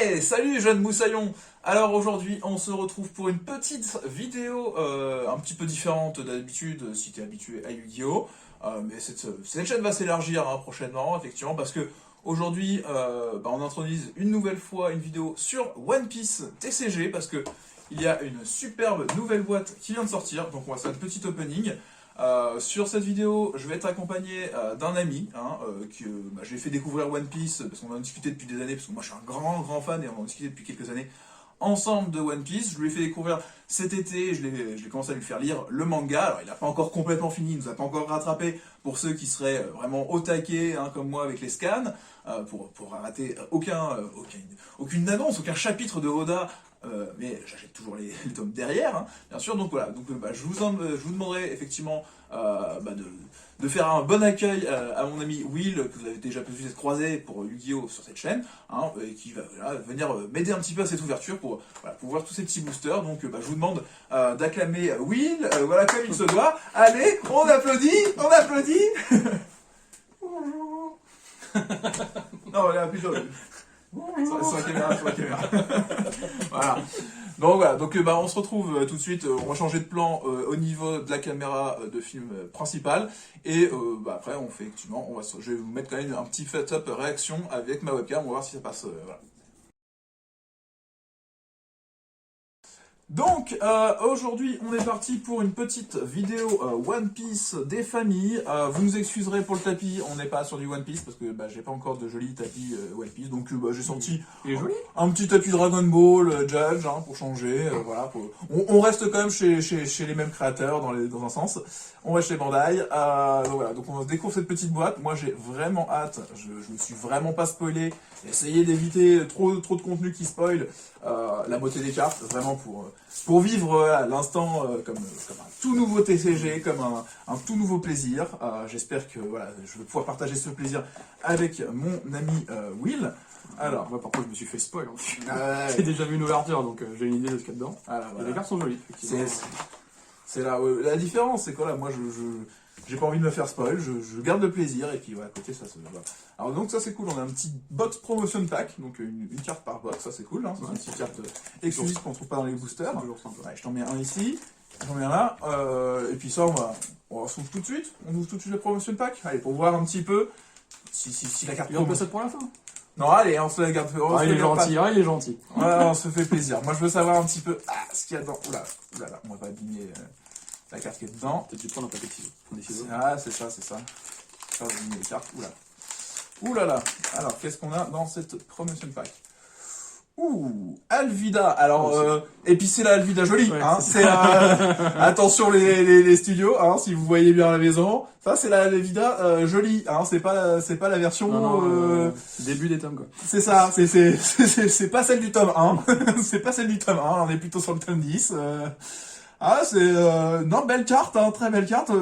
Hey, salut jeunes moussaillons. Alors aujourd'hui, on se retrouve pour une petite vidéo un petit peu différente d'habitude si tu es habitué à Yu-Gi-Oh! Mais cette chaîne va s'élargir prochainement, effectivement, parce que aujourd'hui, on introduise une nouvelle fois une vidéo sur One Piece TCG, parce que il y a une superbe nouvelle boîte qui vient de sortir, donc on va faire une petite opening. Sur cette vidéo, je vais être accompagné d'un ami, que je lui ai fait découvrir One Piece, parce qu'on en a discuté depuis des années, parce que moi je suis un grand fan, et on en a discuté depuis quelques années ensemble de One Piece. Je lui ai fait découvrir cet été, je l'ai commencé à lui faire lire le manga. Alors il n'a pas encore complètement fini, il ne nous a pas encore rattrapé, pour ceux qui seraient vraiment au taquet, comme moi avec les scans, pour rater aucune annonce, aucun chapitre de Oda. Mais j'achète toujours les tomes derrière, bien sûr. Donc voilà, je vous demanderai effectivement de faire un bon accueil à mon ami Will, que vous avez déjà peut-être croisé pour Yu-Gi-Oh! Sur cette chaîne, et qui va venir m'aider un petit peu à cette ouverture pour voir tous ces petits boosters. Donc je vous demande d'acclamer Will, voilà, comme il se doit. Allez, on applaudit. Non, là, plutôt. Sur la caméra. Voilà. Donc on se retrouve tout de suite. On va changer de plan au niveau de la caméra de film principal. Et après, on fait effectivement. Je vais vous mettre quand même un petit setup réaction avec ma webcam. On va voir si ça passe. Voilà. Donc, aujourd'hui, on est parti pour une petite vidéo One Piece des familles. Vous nous excuserez pour le tapis, on n'est pas sur du One Piece, parce que j'ai pas encore de joli tapis One Piece, donc j'ai senti un petit tapis Dragon Ball, Judge, pour changer, voilà. On reste quand même chez les mêmes créateurs, dans un sens. On reste chez Bandai, donc on découvre cette petite boîte. Moi, j'ai vraiment hâte, je me suis vraiment pas spoilé, j'ai essayé d'éviter trop de contenu qui spoil la beauté des cartes, vraiment pour vivre l'instant comme un tout nouveau TCG, comme un tout nouveau plaisir. J'espère que je vais pouvoir partager ce plaisir avec mon ami Will. Alors, moi par contre je me suis fait spoil. J'ai déjà vu une ouverture, donc j'ai une idée de ce qu'il y a dedans. Les cartes sont jolies, effectivement. C'est la différence, c'est quoi là, moi j'ai pas envie de me faire spoil, je garde le plaisir, et puis à côté ça se voit. Alors donc ça c'est cool, on a un petit box promotion pack, donc une carte par box, ça c'est cool, c'est une petite carte exclusive qu'on trouve pas dans les boosters. Ouais, je t'en mets un ici, j'en mets un là, et puis ça on se ouvre tout de suite, le promotion pack, allez, pour voir un petit peu si la carte... Et on peut ça pour la fin. Non, allez, on se la garde. Il est gentil. Ouais, on se fait plaisir. Moi je veux savoir un petit peu ce qu'il y a dedans. Oula, on va pas abîmer la carte qui est dedans. Peut-être que tu prends un paquet de ciseaux. C'est ça. Pas abîmer les cartes. Oula là. Alors, qu'est-ce qu'on a dans cette promotion pack? Alvida. Alors, et puis c'est la Alvida jolie, ouais, c'est attention les studios, si vous voyez bien à la maison, ça c'est la Alvida jolie, c'est pas la version début des tomes, quoi. C'est ça, c'est pas celle du tome 1, c'est pas celle du tome 1, on est plutôt sur le tome 10. Non, belle carte, très belle carte.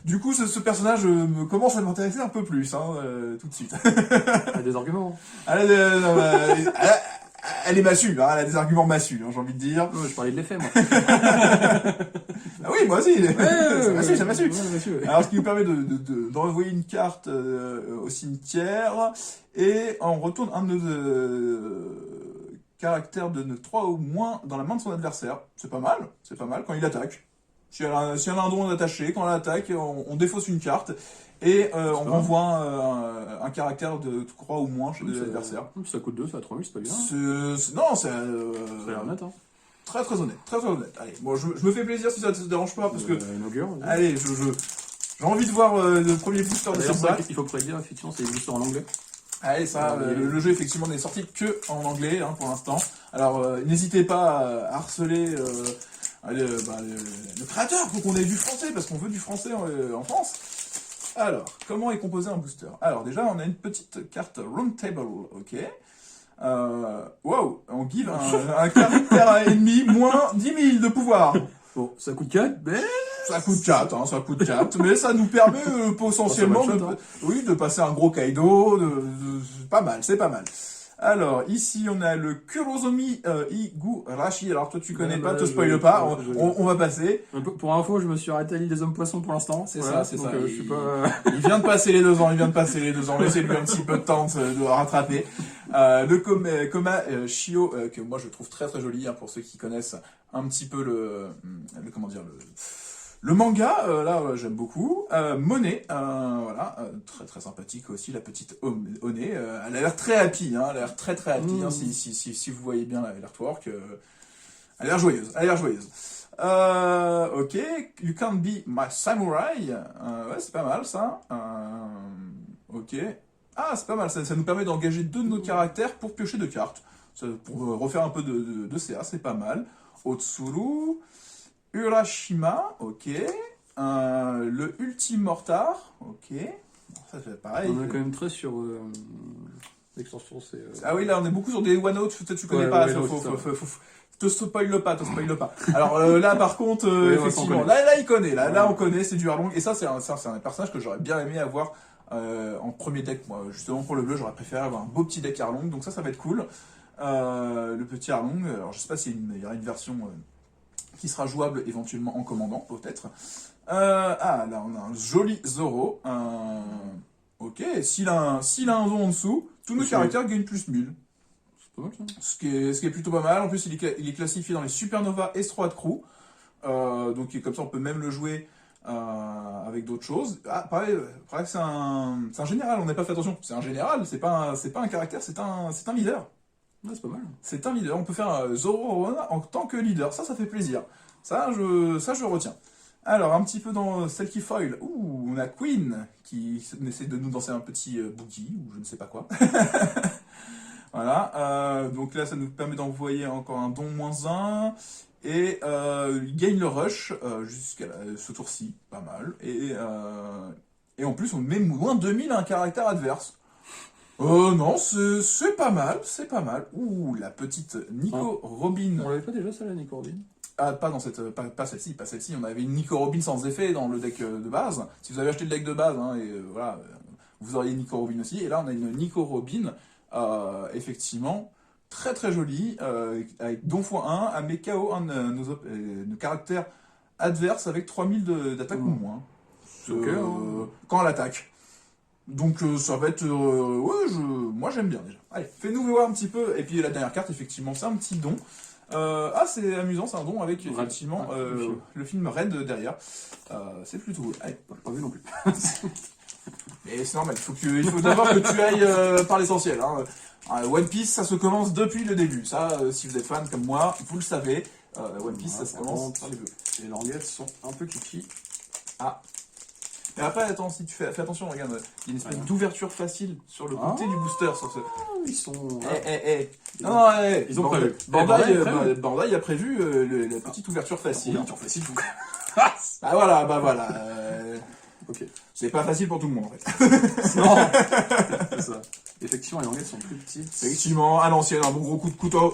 Du coup, ce personnage commence à m'intéresser un peu plus, tout de suite. Elle a des arguments. Elle est massue, elle a des arguments massus, j'ai envie de dire. Ouais, je parlais de l'effet, moi. Ah oui, moi aussi, ça massue. Ouais. Alors, ce qui nous permet d'envoyer une carte au cimetière, et on retourne un de nos caractères de 3 ou moins dans la main de son adversaire. C'est pas mal quand il attaque. Si elle a un don d'attacher, quand elle attaque, on défausse une carte. Et on renvoie un caractère de 3 ou moins chez l'adversaire. Ça coûte 2, ça a 3 000, c'est pas bien. Non, c'est... Ça a l'air honnête, Très honnête. Allez, bon, je me fais plaisir si ça te dérange pas, parce que... Allez, j'ai envie de voir le premier booster de cette boîte. Il faut prédire, effectivement, c'est des boosters en anglais. Allez, le jeu, effectivement, n'est sorti que en anglais, pour l'instant. Alors, n'hésitez pas à harceler le créateur pour qu'on ait du français, parce qu'on veut du français en France. Alors, comment est composé un booster? Alors déjà, on a une petite carte Round Table, ok. Wow, on give un caractère ennemi moins 10 000 de pouvoir. Bon, ça coûte 4, mais... Ça coûte 4, mais ça nous permet potentiellement de passer un gros Kaido, c'est pas mal. Alors, ici, on a le Kurozomi Higurashi. Alors, toi, tu connais pas, te spoil pas, on va passer. Pour info, je me suis arrêté à l'île des hommes poissons pour l'instant. C'est ça. Je suis pas... Il vient de passer les 2 ans, laissez-lui un petit peu de temps de rattraper. Le Koma Shio, que moi je trouve très très joli, hein, pour ceux qui connaissent un petit peu comment dire, le manga, là j'aime beaucoup. Monet, voilà, très très sympathique aussi, la petite One. Elle a l'air très happy, hein, elle a l'air très très happy, hein, si vous voyez bien l'artwork. Elle a l'air joyeuse, elle a l'air joyeuse. Ok, You Can't Be My Samurai. Ouais, c'est pas mal ça. Ok. Ah, c'est pas mal, ça nous permet d'engager 2 de nos caractères pour piocher 2 cartes. Pour refaire un peu de CA, c'est pas mal. Otsuru. Urashima, ok. Le Ultime Mortar, ok. Ça fait pareil. On est quand même très sur l'extension, c'est... Ah oui, là on est beaucoup sur des one-out, peut-être tu connais pas, te spoil pas. Alors là par contre, effectivement, là il connaît, là on connaît, c'est du Arlong, et ça c'est un personnage que j'aurais bien aimé avoir en premier deck, moi, justement pour le bleu, j'aurais préféré avoir un beau petit deck Arlong, donc ça va être cool. Le petit Arlong, alors je sais pas s'il y aura une version qui sera jouable éventuellement en commandant, peut-être. Là on a un joli Zoro, ok, s'il a un don en dessous, tous nos caractères gagnent plus 1000. C'est pas mal, ça. Ce qui est plutôt pas mal. En plus, il est classifié dans les Supernova Estroad Crew. Donc, comme ça, on peut même le jouer avec d'autres choses. Ah, pareil que c'est un général, on n'a pas fait attention. C'est un général, c'est pas un caractère, c'est un leader. Ouais, c'est pas mal. C'est un leader. On peut faire Zoro Rona en tant que leader. Ça fait plaisir. Ça, je retiens. Alors, un petit peu dans Selkie Foil. Ouh, on a Queen qui essaie de nous danser un petit boogie, ou je ne sais pas quoi. Voilà, donc là ça nous permet d'envoyer encore un don -1, et il gagne le rush jusqu'à ce tour-ci, pas mal, et en plus on met -2000 à un caractère adverse. Non, c'est pas mal, c'est pas mal. Ouh, la petite Nico Robin. On l'avait pas déjà ça, la Nico Robin? Ah, pas dans cette, pas celle-ci, on avait une Nico Robin sans effet dans le deck de base. Si vous avez acheté le deck de base, hein, et voilà, vous auriez Nico Robin aussi, et là on a une Nico Robin. Effectivement, très très joli, avec don x1, à met KO un de nos caractères adverses avec 3000 d'attaque ou moins. Quand elle attaque. Donc ça va être... moi j'aime bien déjà. Allez, fais-nous voir un petit peu. Et puis la dernière carte, effectivement, c'est un petit don. C'est amusant, c'est un don avec effectivement le film Red derrière. C'est plutôt cool. Allez, Pas vu non plus. Mais c'est normal, il faut d'abord que tu ailles par l'essentiel. Hein. One Piece, ça se commence depuis le début. Ça, si vous êtes fan comme moi, vous le savez. One Piece, ça se commence par les bleus. Les languettes sont un peu kiki. Ah. Et après, attends, si tu fais attention, regarde, il y a une espèce d'ouverture facile sur le côté du booster. Sur ce... Ils sont... Non, ils ont prévu. Bandai a prévu la petite ouverture facile. Ouverture facile, tout. Bah voilà. Ok. C'est pas facile pour tout le monde en fait. Non. C'est ça. Effectivement, les languettes sont plus petites. Effectivement, à l'ancienne, un bon gros coup de couteau.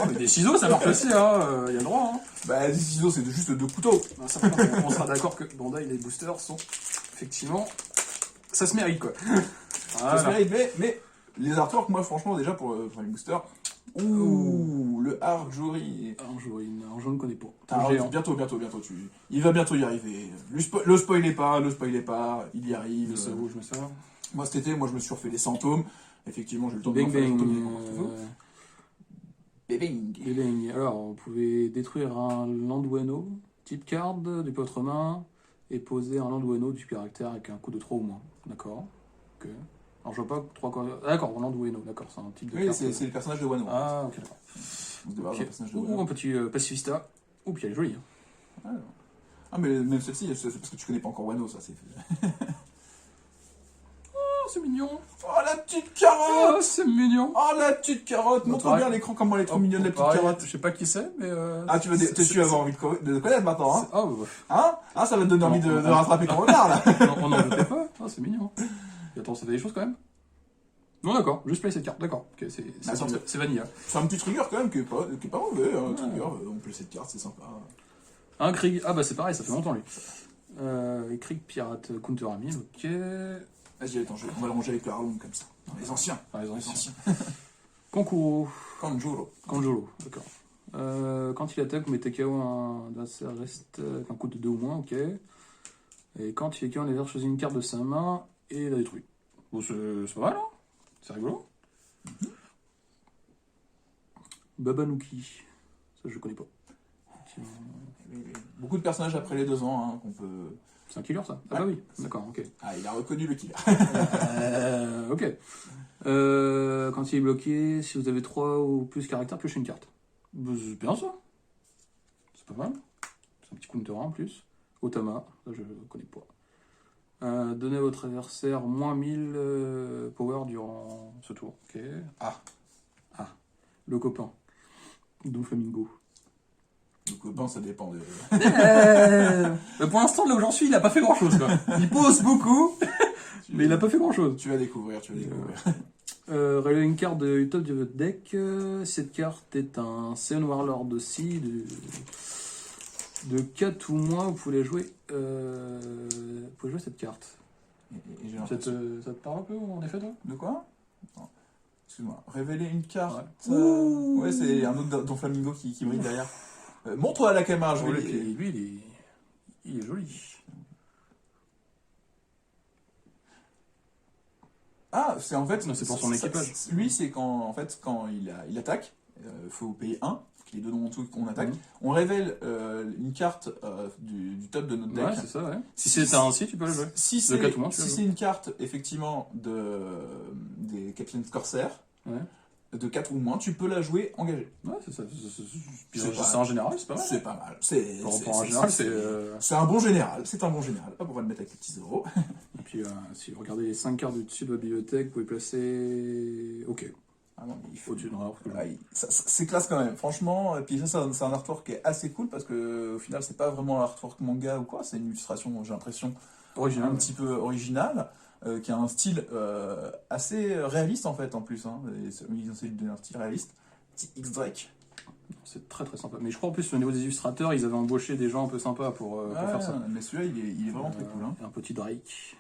Mais des ciseaux, ça marche aussi, hein. Y a le droit, hein. Bah, des ciseaux, c'est juste 2 couteaux. Non, ça, on sera d'accord que Bandai, les boosters sont effectivement. Ça se mérite, quoi. Voilà. Ça se mérite, mais les artworks, moi, franchement, déjà pour les boosters. Ouh, le Arjori. Un jaune qu'on connaît pas. Bientôt, il va bientôt y arriver. Le spoilez pas, il y arrive. Je mets ça. Moi cet été, je me suis refait les fantômes. Effectivement, j'ai eu le temps de Bang faire les Bang. Alors, on pouvait détruire un Landueno, type card depuis votre main, et poser un Landueno du caractère avec un coup de 3 ou moins. D'accord. Ok. Alors, je vois pas 3 quoi. Ah, d'accord, Landueno, d'accord, c'est un type de carte. Oui, c'est le personnage de Wano. Ah, ok, d'accord. Ou un petit pacifista. Ouh, puis elle est jolie. Hein. Ah, mais même celle-ci, c'est parce que tu connais pas encore Wano, ça c'est. C'est mignon. Oh la petite carotte. Oh, c'est mignon. Oh la petite carotte. Montre bien à l'écran comment elle est trop mignonne, la petite carotte. Je sais pas qui c'est, mais. Tu vas avoir envie de connaître maintenant, hein. Ah, ouais. Hein, ça va te donner envie de rattraper ton retard là. On n'en doutait pas. Ah, c'est mignon. Et attends, ça fait des choses quand même. Non, d'accord, juste play cette carte, d'accord. Okay, c'est vanilla. C'est un petit trigger quand même qui est pas mauvais. Hein, trigger, on play cette carte, c'est sympa. Un Krieg, ah bah c'est pareil, ça fait longtemps lui. Krieg Pirate Counter Ami, ok. Vas-y, attends, on va le ranger avec le Harlong comme ça. Non, les anciens. Les anciens. Konkuro. Kanjuro, d'accord. Quand il attaque, vous mettez KO un adversaire reste avec un coup de 2 ou moins, ok. Et quand il est KO, on choisit une carte de sa main et la détruit. Bon, c'est pas mal, hein. C'est rigolo. Babanouki. Ça, je connais pas. Beaucoup de personnages après les 2 ans, hein, qu'on peut... C'est un killer, ça? Ah bah oui, d'accord, ok. Ah, il a reconnu le killer. Ok. Quand il est bloqué, si vous avez 3 ou plus caractères, piochez une carte. Bah, c'est bien ça. C'est pas mal. C'est un petit counter en plus. Otama, ça je connais pas. Donnez à votre adversaire moins 1000 power durant ce tour. Ok. Ah. Le copain. Don Flamingo. Le copain, ça dépend de... Pour l'instant, là où j'en suis, il a pas fait grand chose. Il pose beaucoup, mais il a pas fait grand chose. Tu vas découvrir, tu vas découvrir. Révélez une carte du top de votre deck. Cette carte est un Seon Warlord aussi de 4 ou moins. Vous pouvez jouer cette carte. J'ai Ça te parle un peu en effet, toi? De quoi? Non. Excuse-moi. Révéler une carte. Ouais. Ouais, c'est un autre Don Flamingo qui brille derrière. Montre-toi à la caméra, je vais Lui, il est joli. Ah, c'est en fait... Non, c'est pour son équipage. Lui, c'est quand il attaque, faut payer 1, qu'il est dedans en dessous qu'on attaque. On révèle une carte du top de notre deck. Ouais, c'est ça, ouais. Si c'est ainsi, tu peux le jouer. Si c'est une carte, effectivement, des Captains Corsair, ouais. De 4 ou moins, tu peux la jouer engagée. Ouais, c'est ça. C'est en général, c'est pas mal. C'est pas mal. C'est un bon général. C'est un bon général. Hop, on va le mettre avec les petits euros. Et puis, si vous regardez les 5 cartes du dessus de votre bibliothèque, vous pouvez placer... Ok. Ah non, il faut... C'est classe quand même, franchement. Et puis ça, c'est un artwork qui est assez cool parce que au final, c'est pas vraiment un artwork manga ou quoi. C'est une illustration, j'ai l'impression, un petit peu originale. Qui a un style assez réaliste en fait en plus. Hein. Ils ont essayé de donner un style réaliste. Petit X-Drake. C'est très très sympa. Mais je crois en plus au niveau des illustrateurs, ils avaient embauché des gens un peu sympas pour faire ça. Mais celui-là, il est vraiment très cool. Hein. Un petit Drake.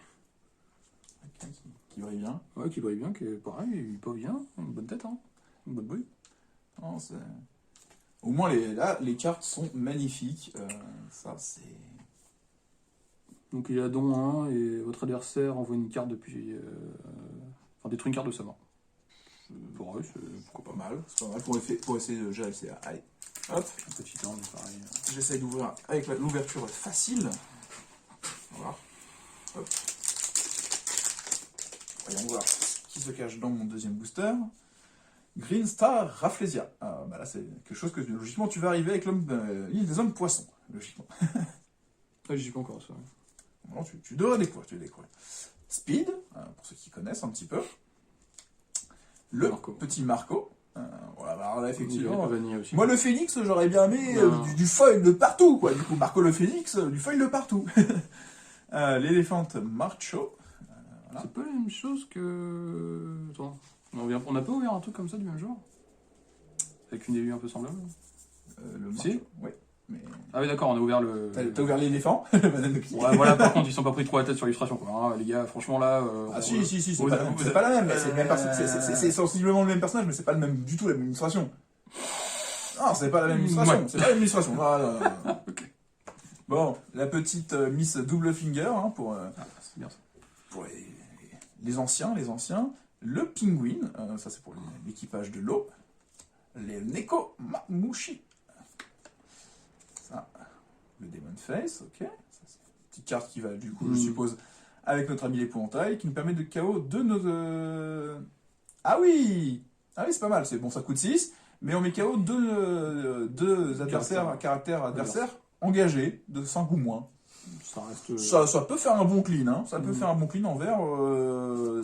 Qui brille bien. Ouais, qui brille bien, qui est pareil, il peut bien. Une bonne tête, hein. Une bonne bruit. Non, au moins les cartes sont magnifiques. Ça c'est... Donc il a don 1 et votre adversaire envoie une carte depuis... Enfin, détruit une carte de sa main. Ouais, c'est pas mal. C'est pas mal pour essayer de gérer ça. Allez, hop. Un petit temps, mais pareil. J'essaye d'ouvrir avec l'ouverture facile. Voilà. Hop. Voyons voir ce qui se cache dans mon deuxième booster. Green Star Rafflesia. Bah là, c'est quelque chose que logiquement tu vas arriver avec l'île des hommes poissons. Logiquement. Ah, j'y ai pas encore ça. Non, tu devrais découvrir, Speed, pour ceux qui connaissent un petit peu. Le petit Marco. Voilà, alors là, effectivement. Moi, le Phoenix, j'aurais bien aimé du foil de partout, quoi. Du coup, Marco le Phoenix, du foil de partout. L'éléphant Marcho. Voilà. C'est pas la même chose que... Attends, on n'a pas ouvert un truc comme ça du même genre? Avec une élue un peu semblable? Le si Marcho, oui. Mais... Ah oui, d'accord, on a ouvert le... T'as ouvert l'éléphant? Ouais, voilà, par contre, ils sont pas pris trop la tête sur l'illustration, quoi. Hein, les gars, franchement, là... si, c'est pas la même. C'est sensiblement le même personnage, mais c'est pas du tout la même illustration. Non, c'est pas la même illustration. Ouais. C'est pas la même illustration. Voilà. Okay. Bon, la petite Miss Double Finger, hein, c'est bien ça. Pour les anciens. Le Penguin, ça c'est pour l'équipage de l'eau. Les Neko Mamushi. Ça, le Demon Face, ok. Ça, c'est une petite carte qui va, du coup, je suppose, avec notre ami l'épouvantail, qui nous permet de KO de nos... Ah oui, c'est pas mal. C'est bon, ça coûte 6, mais on met KO deux adversaires, caractères adversaires engagés de 5 ou moins. Ça peut faire un bon clean, hein. Ça peut faire un bon clean en vert,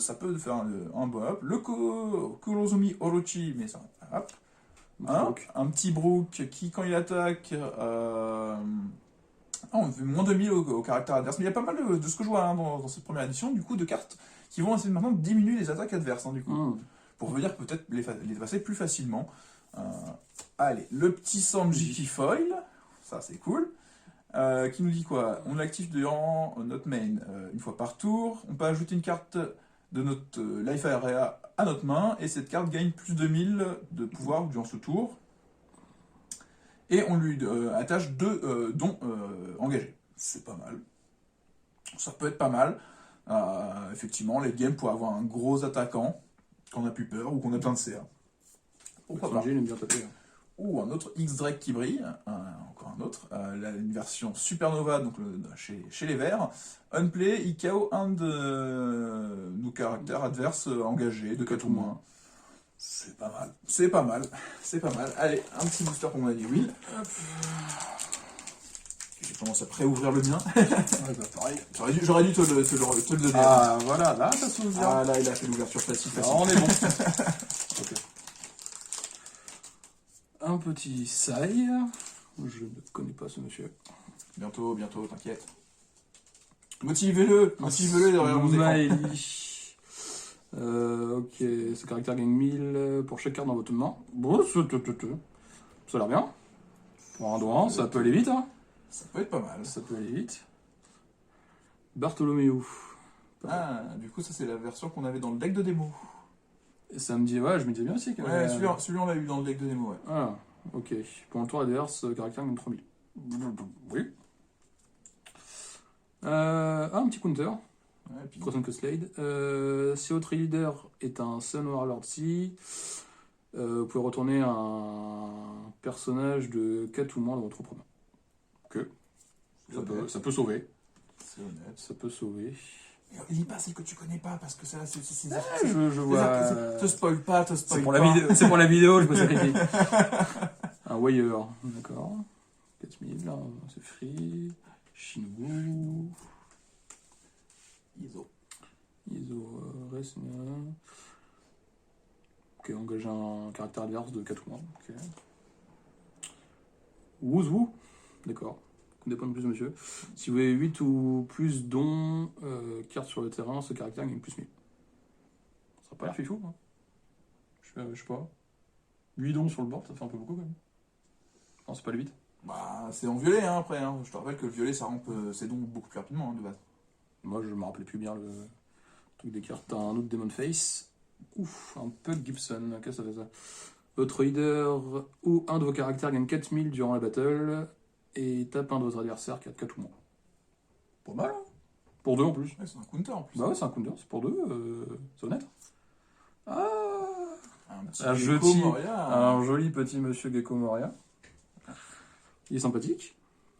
ça peut faire un bon up. Le Kurozumi Orochi, mais ça, hop. Un petit Brook qui, quand il attaque, on fait moins 2000 au caractère adverse. Mais il y a pas mal de ce que je vois, hein, dans cette première édition, du coup, de cartes qui vont essayer maintenant de diminuer les attaques adverses, hein, du coup. Pour venir peut-être les passer plus facilement. Allez, le petit Sanji qui foil, ça c'est cool. Qui nous dit quoi? On l'active durant notre main une fois par tour. On peut ajouter une carte de notre Life Area à notre main. Et cette carte gagne plus de 1000 de pouvoir durant ce tour. Et on lui attache 2 dons engagés. C'est pas mal. Ça peut être pas mal. Effectivement, les games pour avoir un gros attaquant. qu'on a plus peur ou qu'on a besoin de CA. Pourquoi pas. Sanji, il aime bien taper. Ou un autre X-Drake qui brille, encore un autre, une version Supernova, donc chez les Verts. Unplay, IKO, un de nos caractères adverses engagés, de 4 ou moins. C'est pas mal, c'est pas mal, c'est pas mal. Allez, un petit booster pour mon ami Will. J'ai commencé à préouvrir le mien. Ouais, bah, pareil. J'aurais dû te le donner. Ah, voilà, là, ça s'ouvre bien. Ah là, il a fait l'ouverture facile. Alors, on est bon. Ok. Un petit Sai. Je ne connais pas ce monsieur. Bientôt, t'inquiète. Motivez-le derrière vos écrans. Smiley. Ok, ce caractère gagne 1000 pour chaque carte dans votre main. Bon, ça a l'air bien. Pour un doigt, ça peut aller vite. Hein. Ça peut être pas mal. Ça peut aller vite. Bartholoméo. Ah, du coup, ça c'est la version qu'on avait dans le deck de démo. Et ça me dit, ouais, je me disais bien aussi que. Ouais, celui-là on l'a eu dans le deck de démo, ouais. Ah, ok. Pour le tour adverse, caractère gagne 3000. Oui. Un petit counter. Ouais, puis... 300 que Slade. Si votre leader est un Sun Warlord Si, vous pouvez retourner un personnage de 4 ou moins dans votre pronom. Ok. Ça peut sauver. C'est honnête. Ça peut sauver. Lis pas celle que tu connais pas parce que ça, c'est. Je vois. Te spoil pas, te spoil C'est pour pas. c'est pour la vidéo, je me sacrifie. Un Wire, d'accord. 4000, c'est free. Shinobu. Iso, reste. Ok, engage un caractère adverse de 4 mois. Ok. Wuzu, d'accord. Des points de plus, monsieur. Si vous avez 8 ou plus dons cartes sur le terrain, ce caractère gagne plus 1000. Ça n'a pas l'air fifou, hein. Je sais pas. 8 dons sur le board, ça fait un peu beaucoup quand même. Non, c'est pas le 8. Bah, c'est en violet, hein, après. Hein. Je te rappelle que le violet, ça rampe ses dons beaucoup plus rapidement, hein, de base. Moi, je me rappelais plus bien le truc des cartes. Un autre Demon Face. Ouf, un Pug Gibson. Qu'est-ce que ça fait ça? Votre leader ou un de vos caractères gagne 4000 durant la battle et tape un de votre adversaire qui a 4 ou moins. Pas mal, hein. Pour 2 en plus. Ouais, c'est un counter en plus. Bah ouais, c'est un counter, c'est pour 2, c'est honnête. Ah, Un petit un Gecko joli, Moria, un joli petit monsieur Gecko Moria. Il est sympathique.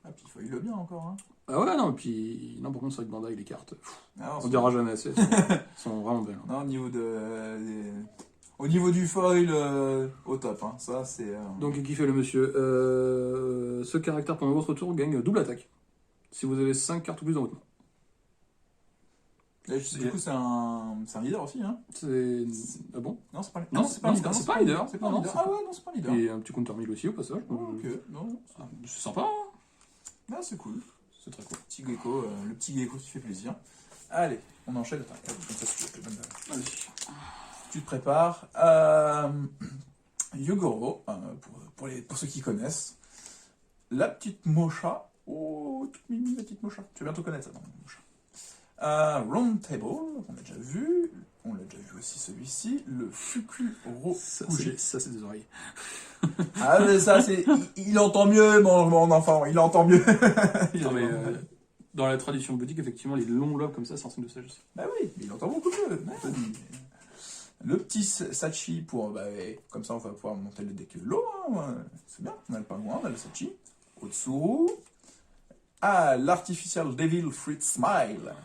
Ah, puis il faut le bien encore, hein. Ah ouais, non, puis non, par contre, c'est vrai que Bandai, les cartes, Ah, non, on dira jamais assez, elles sont vraiment belles. Hein. Non, au niveau du foil, au top, hein. Ça, c'est... Donc, qui fait le monsieur ce caractère pendant votre tour gagne double attaque. Si vous avez 5 cartes ou plus dans votre main. Et du coup, c'est un leader aussi, hein. C'est... Ah bon? Non, c'est pas Non, c'est pas un leader. c'est pas un leader. C'est pas un Non, leader. c'est Ah ouais, non, c'est pas un leader. Et un petit counter 1000 aussi au passage. Oh, ok, non. Ah, c'est sympa, hein. Ah, c'est cool. C'est très cool. Petit gecko, le petit gecko qui fait plaisir. Allez, on enchaîne. Attends, comme ça, Allez. tu te prépares. Yogoro, pour ceux qui connaissent. La petite Mocha. Oh, toute mimi, la petite Mocha. Tu vas bientôt connaître ça, non, Mocha. Round Table, on l'a déjà vu. On l'a déjà vu aussi celui-ci. Le Fukuro Kuji. Ça, c'est des oreilles. Ah, mais ça, c'est. Il entend mieux, mon enfant. Il entend mieux. Non, mais, dans la tradition bouddhique, effectivement, les longs lobes comme ça, c'est un signe de sagesse. Bah oui, il entend beaucoup mieux. Ouais. Le petit Sachi pour. Bah, comme ça, on va pouvoir monter le deck low. Hein. C'est bien. On a le pas loin, on a le Sachi. Otsuru. Ah, l'artificial Devil Fruit Smile.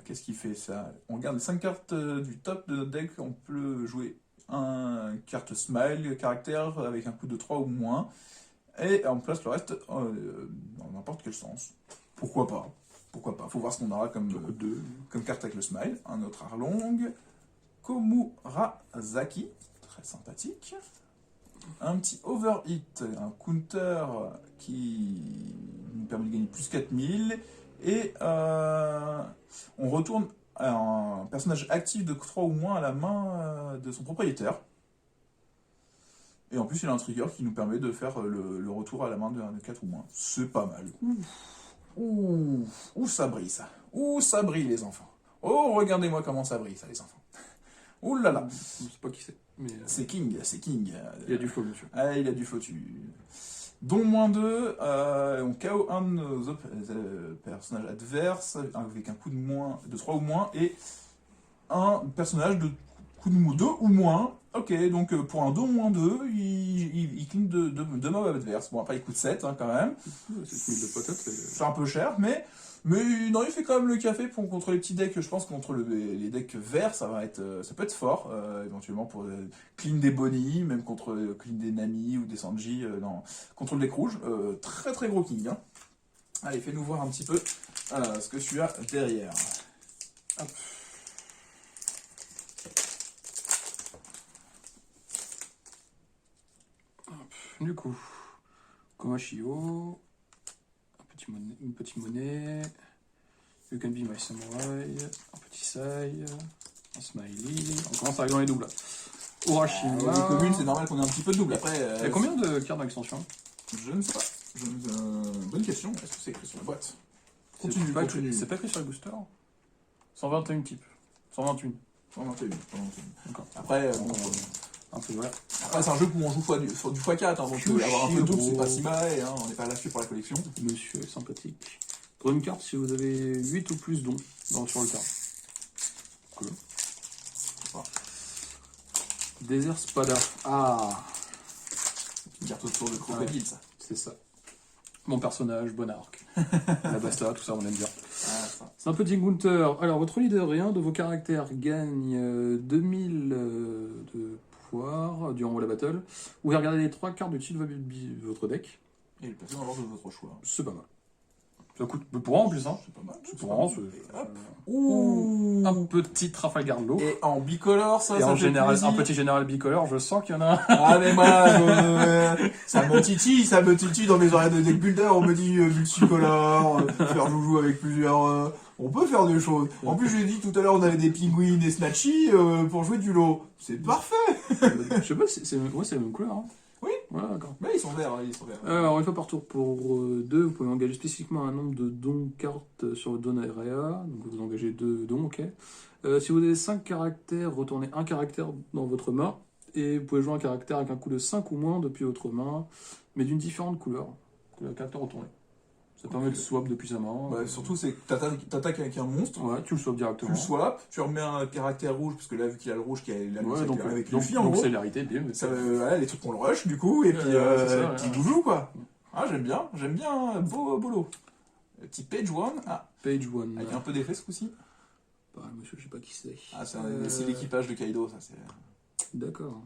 Qu'est-ce qu'il fait ça? On garde les 5 cartes du top de notre deck. On peut jouer un carte Smile, caractère avec un coût de 3 ou moins. Et on place le reste dans n'importe quel sens. Pourquoi pas? Pourquoi pas? Faut voir ce qu'on aura comme carte avec le Smile. Un autre Arlong. Komurazaki. Très sympathique. Un petit Overhit. Un counter qui nous permet de gagner plus 4000. Et on retourne un personnage actif de 3 ou moins à la main de son propriétaire. Et en plus, il a un trigger qui nous permet de faire le retour à la main de 4 ou moins. C'est pas mal. Ouh, ça brille ça. Ouh, ça brille les enfants. Oh, regardez-moi comment ça brille ça les enfants. Ouh là là. Je sais pas qui c'est. Mais C'est King, c'est King. il y a du flow, monsieur. Ah, il a du faux. Don -2, on KO un de nos personnages adverses avec un coup de 3 ou moins et un personnage Coup de mou 2 ou moins. Ok, donc pour un 2 ou moins 2, il clean 2 mobs adverses. Bon, après, il coûte 7 hein, quand même. Cette mille de patates, C'est un peu cher, mais non, il fait quand même le café contre les petits decks. Je pense que contre les decks verts, ça peut être fort, éventuellement pour clean des Bonnie, même contre clean des Nami ou des Sanji, non, contre le deck rouge. Très très gros king. Hein. Allez, fais-nous voir un petit peu ce que tu as derrière. Hop. Du coup, Komashio, une petite monnaie, You Can Be My Samurai, un petit Sai, un Smiley. On commence à arriver dans les doubles. Urashima. Les communes, c'est normal qu'on ait un petit peu de double. Après, Il y a combien de cartes dans l'extension? Je ne sais pas. Bonne question. Est-ce que c'est écrit sur la boîte? Continue. C'est pas écrit sur les boosters? 121 types. 128. 121. D'accord. Après, un peu, voilà. Après, c'est un jeu où on joue du x4, hein, donc avoir un peu de double, c'est pas si mal, hein, on n'est pas là-dessus pour la collection. Monsieur est sympathique. Pour une carte, si vous avez 8 ou plus dons sur le card. Cool. Desert Spada. Ah, Une carte autour de crocodile, ça. c'est ça. Mon personnage, bon arc. La basta, tout ça, on aime bien. C'est un petit Gunther. Alors, votre leader et un de vos caractères gagne 2000 de pouvoir durant la battle. Vous pouvez regarder les 3 cartes du dessus de votre deck. Et le passer dans l'ordre de votre choix. C'est pas mal. Ça coûte peu pour un en plus, hein. C'est pas mal. C'est pour un, Ouh. un petit Trafalgar Law. Et en bicolore, ça, Et ça en fait général, plaisir. un petit général bicolore, je sens qu'il y en a un. Ah, mais moi, ça me titille dans mes oreilles de deck builder, on me dit multicolore, faire joujou avec plusieurs... on peut faire des choses. En plus, j'ai dit tout à l'heure, on avait des pingouins et snatchy pour jouer du lot. C'est parfait. Je sais pas, c'est la même couleur. Hein. Oui. Ouais, d'accord. Mais ils sont verts, ils sont verts. Alors, une fois par tour pour 2, vous pouvez engager spécifiquement un nombre de dons cartes sur le don area. Donc, vous engagez 2 dons, ok. Si vous avez 5 caractères, retournez un caractère dans votre main. Et vous pouvez jouer un caractère avec un coût de 5 ou moins depuis votre main, mais d'une différente couleur que le caractère retourné. Ça permet de swap depuis sa main. Bah, surtout, c'est que t'attaques avec un monstre. Ouais, tu le swaps Tu directement. le swaps, tu remets un caractère rouge, parce que là, vu qu'il a le rouge, qui a la Ouais, donc, avec donc, Luffy, en donc gros. célérité, bim. Ça, voilà, les trucs qu'on le rush, du coup, et puis ça, petit ouais. boujou, quoi. Ah, j'aime bien, beau boulot. Petit page one, Page 1. avec un peu d'effet ce coup-ci. Pareil, monsieur, je sais pas qui c'est. Ah, c'est l'équipage de Kaido, ça, c'est... D'accord.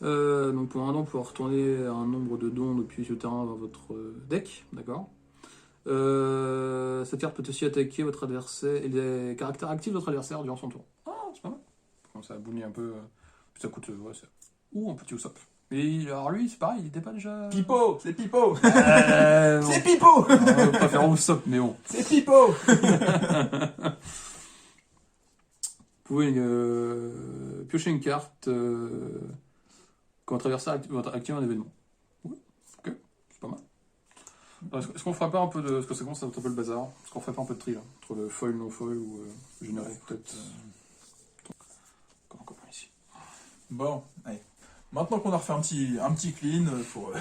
Donc pour un don, vous pouvez retourner un nombre de dons depuis ce terrain dans votre deck, d'accord. Cette carte peut aussi attaquer votre adversaire et les caractères actifs de votre adversaire durant son tour. Ah, c'est pas mal. Comme ça boulie un peu. Puis ça coûte. Ouais, ou un petit Usopp. Mais alors lui, c'est pareil, il était pas déjà. Pipo, c'est Pipo. Bon. C'est Pipo. On va pas faire Usopp, mais bon. C'est Pipo. Vous pouvez piocher une carte quand votre adversaire active un événement. Oui, ok, c'est pas mal. Est-ce qu'on ferait pas un peu de... Parce que ça commence à être un peu le bazar. Est-ce qu'on ferait pas un peu de tri, là? Entre le foil, non-foil ou généraux, peut-être Encore pas ici. Bon, allez. Maintenant qu'on a refait un petit clean pour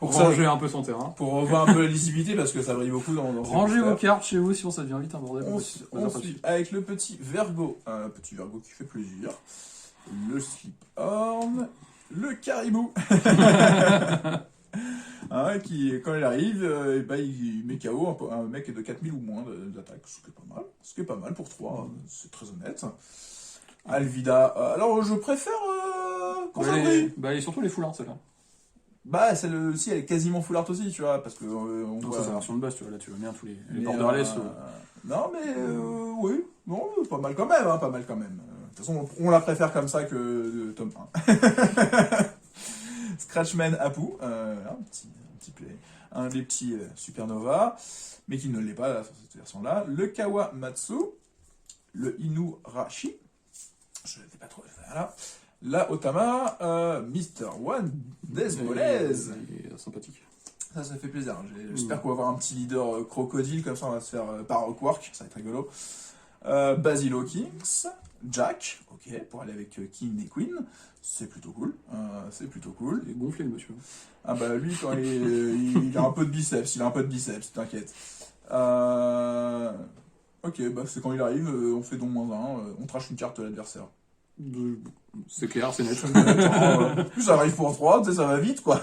Ranger un peu son terrain. pour revoir un peu la lisibilité, parce que ça brille beaucoup dans Rangez vos cartes chez vous, sinon ça devient vite un bordel. Ensuite, avec le petit Vergo qui fait plaisir, le Slip-Horn, le Caribou, hein, qui, quand il arrive, il met KO un mec de 4000 ou moins d'attaque, ce qui est pas mal pour 3, c'est très honnête. Alvida, alors je préfère Consadri. Et surtout les foulards, celle-là. Bah, celle-ci, elle est quasiment full art aussi, tu vois, parce que on Non, voit... ça c'est la version de base, tu vois, là tu vois bien tous les Mais, borderless. non, mais oui, non, pas mal quand même, hein, pas mal quand même. De toute façon, on la préfère comme ça que tome 1. Scratchman Apu, un petit play, un des petits Supernova, mais qui ne l'est pas là, sur cette version-là. Le Kawamatsu, le Inurashi, je ne l'ai pas trop, voilà. La Otama, Mr. One Desbolez. Sympathique. Ça fait plaisir. J'espère qu'on va avoir un petit leader crocodile, comme ça on va se faire par Quark, ça va être rigolo. Basilo Kings, Jack, ok, pour aller avec King et Queen, c'est plutôt cool. Il est gonflé le monsieur. Ah bah lui, quand il a un peu de biceps, t'inquiète. Ok, bah c'est quand il arrive, on fait don -1, on trash une carte de l'adversaire. C'est clair, c'est net. En plus, ça arrive pour 3, tu sais, ça va vite, quoi.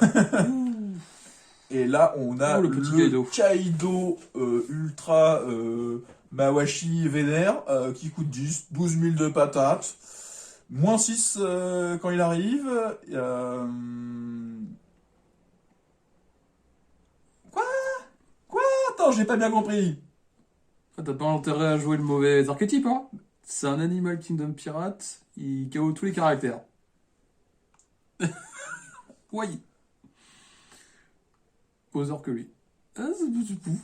Et là, on a le petit Kaido. Kaido Ultra Mawashi Vénère qui coûte 12 000 de patates. Moins 6 quand il arrive. Quoi? Attends, j'ai pas bien compris. Ah, t'as pas intérêt à jouer le mauvais archétype, hein? C'est un Animal Kingdom pirate, il KO tous les caractères. Oui. Oseur que lui. Ah, c'est pouf.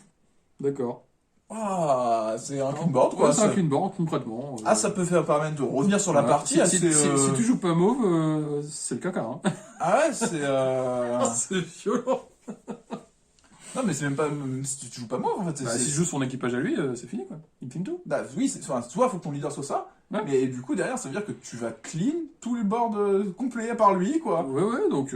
D'accord. Ah, c'est un clean board, Ouais, quoi. c'est un clean board, concrètement. Ah, ça peut faire permettre de revenir sur la Voilà. partie. Si, assez, si tu joues pas mauve, c'est le caca, hein. Ah ouais, c'est... C'est violent. Non, mais c'est même pas... Si tu joues pas moi, en fait. Bah, c'est- si je joue son équipage à lui, c'est fini, quoi. Il clean tout. Bah oui, enfin, soit faut que ton leader soit ça, Ouais. mais du coup, derrière, ça veut dire que tu vas clean tous les boards complets par lui, quoi. Ouais, donc...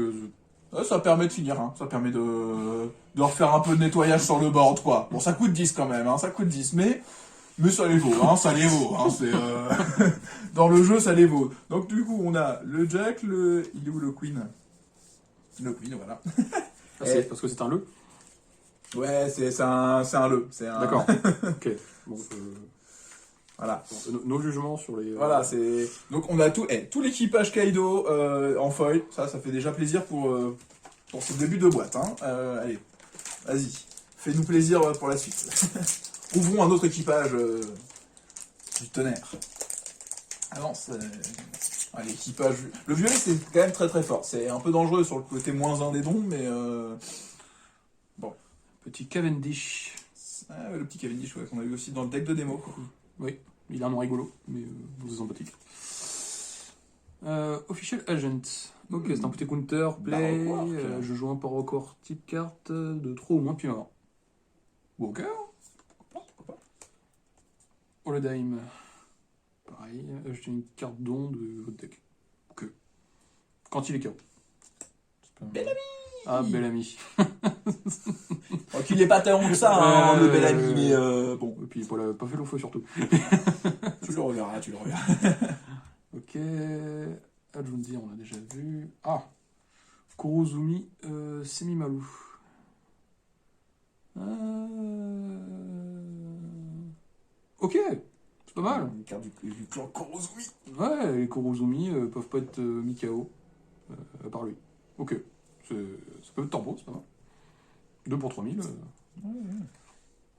Ça permet de finir, hein. Ça permet de refaire un peu de nettoyage sur le board, quoi. Bon, ça coûte 10 quand même, hein. Ça coûte 10, mais ça les vaut, hein. Ça les vaut, hein. C'est, dans le jeu, ça les vaut. Donc, du coup, on a le Jack, il est où le Queen? Le Queen, voilà. Ah, c'est parce que c'est un le. Ouais, c'est un le. C'est un... D'accord. Ok. Bon, Voilà. nos jugements sur les... Voilà, c'est... Donc on a tout l'équipage Kaido en foil. Ça fait déjà plaisir pour ce début de boîte. Hein. Allez, vas-y. Fais-nous plaisir pour la suite. Ouvrons un autre équipage du tonnerre. Avance. L'équipage... Le violet, c'est quand même très très fort. C'est un peu dangereux sur le côté -1 des dons, mais... Petit Cavendish. Ah, le petit Cavendish, ouais, qu'on a eu aussi dans le deck de démo. Oui, il a un nom rigolo, mais c'est sympathique. Official Agent. Ok, c'est un petit counter, play. Baroque Work. Je joue un Baroque type carte de trop ou moins puis mort. Ok. Pourquoi pas. Holodyne. Pareil, acheter une carte don de votre deck. Ok. Quand il est KO. Bellamy. Ah, Bellamy. Oh, qu'il est pas tant que ça, hein, le Euh, Bellamy, mais bon. Et puis, il a pas fait long feu surtout. Tu le reverras, tu le reverras. Ok. Adjundi, on l'a déjà vu. Ah, Kurozumi Semimaru. Ok, c'est pas mal. Une carte du clan Kurozumi. Ouais, les Kurozumi peuvent pas être mis KO par lui. Ok, ça peut être turbo, c'est pas mal. 2 pour 3000.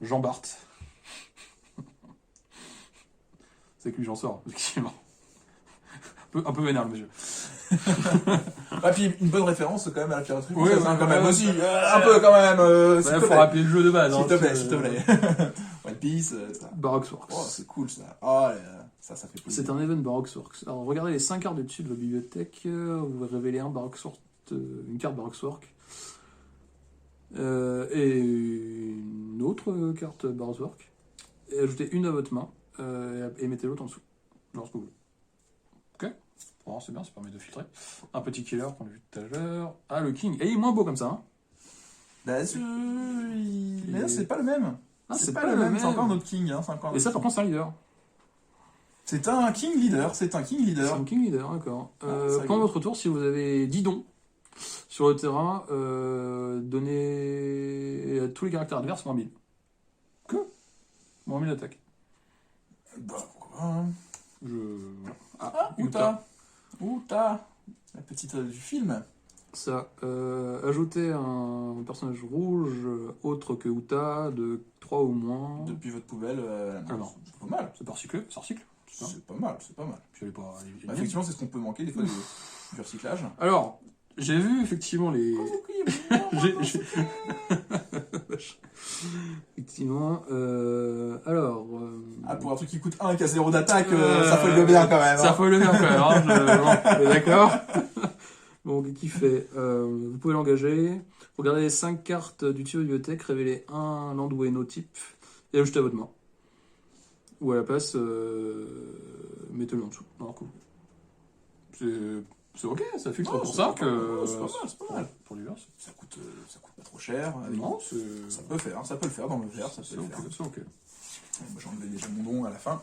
Jean Bart. C'est que lui j'en sors, effectivement. Un peu vénère le monsieur. Ah, puis une bonne référence quand même à la piraterie Ouais, française, ouais, hein, quand ouais, même ouais. aussi. Un peu quand même. S'il Il te faut plaît. rappeler le jeu de base. S'il hein, te plaît, c'est- s'il te plaît. One Piece, ça. Baroqueworks. Oh, c'est cool ça. Oh, ça fait plaisir. C'est un event Baroqueworks. Alors regardez les 5 cartes du dessus de votre bibliothèque, vous révélez une carte Baroqueworks. Et une autre carte Baroqueworks. Et ajoutez une à votre main et mettez l'autre en dessous. Lorsque vous voulez. Ok. Bon, c'est bien, ça permet de filtrer. Un petit killer qu'on a vu tout à l'heure. Ah, le King. Et il est moins beau comme ça. Hein. Bah, mais là, c'est pas le même. Ah, c'est pas le même. C'est encore un autre King. Hein, Et ça, par contre, c'est un leader. C'est un King Leader. C'est un King C'est Leader. un King Leader, d'accord. c'est Pendant rigolo. votre tour, si vous avez 10 dons sur le terrain, donnez à tous les caractères adverses moins 1000. Que Moins 1000 d'attaque. Bah, pourquoi pas, hein. Ah, Uta. La petite du film. Ça, ajoutez un personnage rouge autre que Uta de 3 ou moins. Depuis votre poubelle. Ah non. C'est pas mal. Ça recycle, ça recycle. C'est ça. C'est pas mal, c'est pas mal. Puis elle est pas. Elle est Bah, bien. effectivement, c'est ce qu'on peut manquer des fois du recyclage. Alors, j'ai vu effectivement les. J'ai- Effectivement. Ah, pour un truc qui coûte 1 et qui a 0 d'attaque, ça folle le bien quand même. Ça Hein. faut le bien quand même. Hein. Bon, on est d'accord. Donc, qui fait vous pouvez l'engager. Regardez les 5 cartes du tuyau de bibliothèque, révélez un Landueno type et ajoutez à votre main. Ou à la place, mettez-le en dessous. Alors, cool. C'est ok, ça filtre Ouais, pour c'est ça pas que. mal, c'est pas mal, c'est pas mal. Pour l'hiver, Ça coûte pas trop cher. non, c'est. Ça peut faire, ça peut le faire dans le verre, ça C'est peut le ok, faire. c'est ok. Moi, j'ai enlevé déjà mon don à la fin.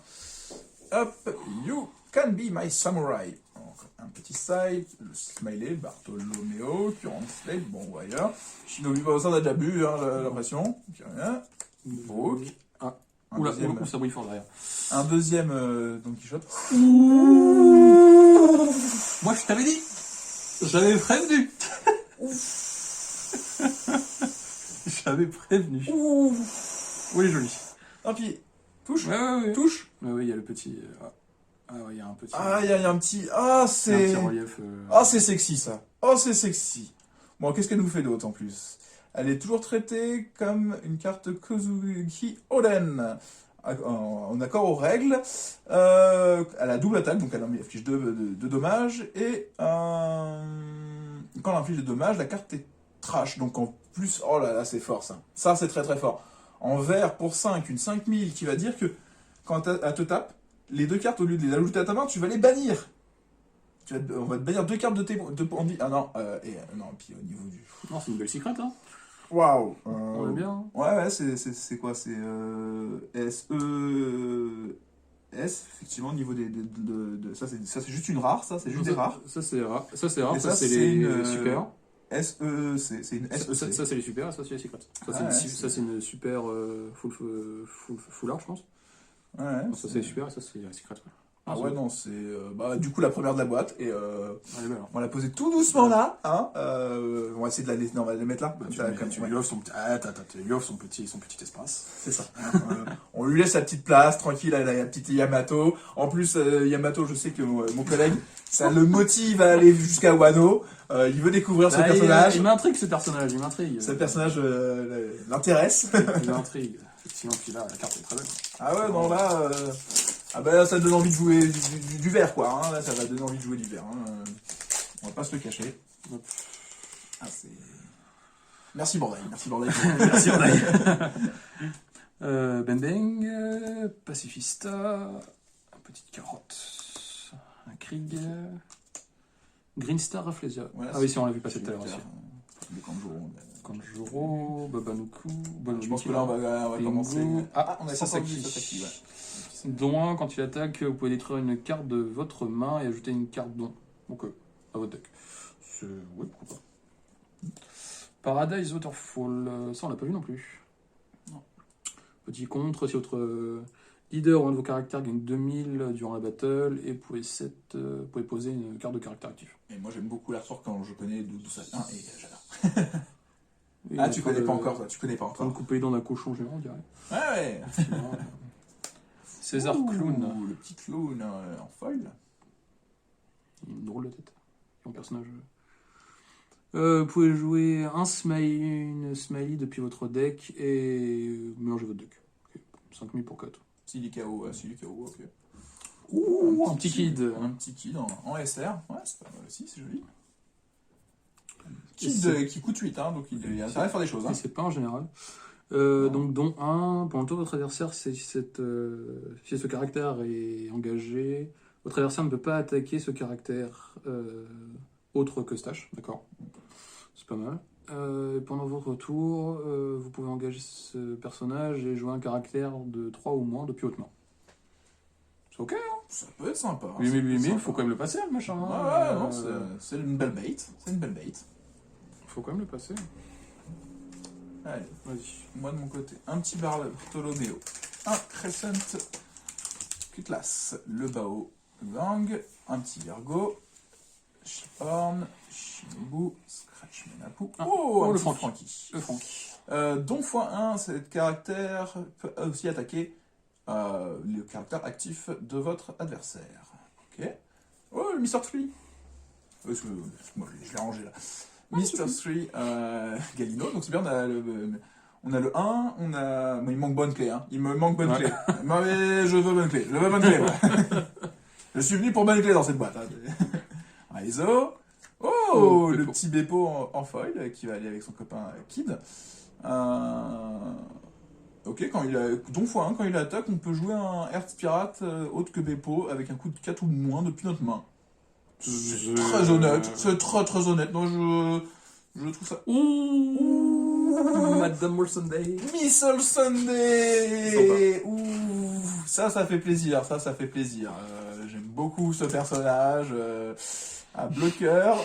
Hop, you Can Be My Samurai. Donc, un petit side, le smiley, Bartolomeo, Current Slate, bon, voyeur. Shinobi, ça on a déjà bu, hein, l'impression. Donc, rien. Brook. Ah, Un oula, deuxième, oula, ça brille fort derrière. un deuxième Don Quichotte. Moi, je t'avais dit. J'avais prévenu. J'avais prévenu. Oui, il est joli. Un pied. Touche. Ouais. Touche. Ouais, il y a le petit. Ah ouais, il y a un petit. Ah, il y a un petit. Ah, il y a un c'est. petit relief. Ah, c'est sexy ça. Oh, c'est sexy. Bon, qu'est-ce qu'elle nous fait d'autre en plus? Elle est toujours traitée comme une carte Kozuki Oden. En accord aux règles. Elle a double attaque, donc elle inflige 2 dommages. Et quand elle inflige des dommages, la carte est trash. Donc en plus, oh là là, c'est fort ça. Ça, c'est très très fort. En vert pour 5, une 5000 qui va dire que quand elle te tape, les 2 cartes, au lieu de les ajouter à ta main, tu vas les bannir. On va te bannir 2 cartes de tes. Ah non, non, puis au niveau du. Non, c'est une belle secrète, hein. Waouh! On est bien. Hein. Ouais, c'est quoi? C'est effectivement, au niveau ça, c'est juste une rare, ça, c'est juste des rares. Ça, c'est rare. Ça, c'est rare. Et Ça, c'est c'est les une, super. c'est une SEC. Ça, c'est les super. Ça, c'est les secrets. Ça, c'est une super full art, je pense. Ouais, Ça, c'est les super. Et ça, c'est les secrets. Ah ouais, non, c'est du coup la première de la boîte. Et Elle est belle. Hein. on va la poser tout doucement là. Hein, on va essayer de la laisser. Non, on va la mettre là. Tu lui offres son petit espace. C'est ça. On lui laisse sa petite place, tranquille, elle a la petite Yamato. En plus, Yamato, je sais que mon collègue, ça le motive à aller jusqu'à Wano. Il veut découvrir ce personnage. Il m'intrigue ce personnage, il m'intrigue. Ce personnage l'intéresse. Il m'intrigue. Effectivement, puis là, la carte est très belle. Ah ouais, non, là, là, ça donne envie de jouer du vert, quoi. Hein. Là, ça va donner envie de jouer du vert. Hein. On va pas se le cacher. Ah, c'est... Merci, Bordeaux. Merci, Bordeaux. Merci, Bordeaux. Bending, Pacifista, une petite carotte, un Krieg, Green Star Rafflesia. Voilà, ah oui, si on l'a vu passer tout à l'heure aussi. Le Kanjuro. Kanjuro, Babanuku, Je pense que là, on va commencer. Ah, on a Sasaki. Dont 1, quand il attaque, vous pouvez détruire une carte de votre main et ajouter une carte don. Donc, à votre deck. Oui, pourquoi pas. Paradise Waterfall, ça on l'a pas vu non plus. Non. Petit contre, si votre leader ou un de vos caractères gagne 2000 durant la battle, et vous pouvez poser une carte de caractère actif. Et moi j'aime beaucoup l'artwork quand je connais d'où ça vient, et j'adore. Ah, tu connais pas encore, ça, tu connais pas En train encore. de couper les dents d'un cochon géant, on dirait. Ouais. César Clown. Le petit clown en foil. Une drôle de tête. Son personnage. Vous pouvez jouer une smiley depuis votre deck et mélanger votre deck. Okay. 5000 pour 4. Silicao, ok. Ouh, un petit kid. Un petit kid en SR. Ouais, c'est pas mal aussi, c'est joli. Kid qui coûte 8, hein, donc il a intérêt à faire des choses. Hein. Et c'est pas en général. Donc, dont 1, pendant le tour de votre adversaire, si ce caractère est engagé, votre adversaire ne peut pas attaquer ce caractère autre que Stash, d'accord? C'est pas mal. Pendant votre tour, vous pouvez engager ce personnage et jouer un caractère de 3 ou moins depuis votre main. C'est ok, hein? Ça peut être sympa. 8000, il faut quand même le passer, le machin. Ouais, non, c'est une belle bait. C'est une belle bait. Faut quand même le passer. Allez, vas-y. Moi de mon côté, un petit Bartolomeo, un Crescent Cutlass, le Bao Gang, un petit Virgo, Shiphorn, Shinobu, Scratch Menapu, un le petit Franky. Le Franky. Dont x1, cet caractère peut aussi attaquer le caractère actif de votre adversaire. Ok. Oh, le Mr. Tree. Moi, je l'ai rangé là. Mr. 3 Galino, donc c'est bien, on a le 1, bon, il manque bonne clé, hein. Il me manque bonne clé. Mais je veux bonne clé, ouais. Je suis venu pour bonne clé dans cette boîte. Hein. Un Iso. Oh, le petit Beppo en foil qui va aller avec son copain Kid. Ok, dont x1, quand il attaque, on peut jouer un Earth Pirate autre que Beppo avec un coup de 4 ou de moins depuis notre main. C'est très honnête, c'est très honnête. Non, je trouve ça. Ouh, Madame Sunday. Miss All Sunday. Ouh, ça fait plaisir, J'aime beaucoup ce personnage. Un bloqueur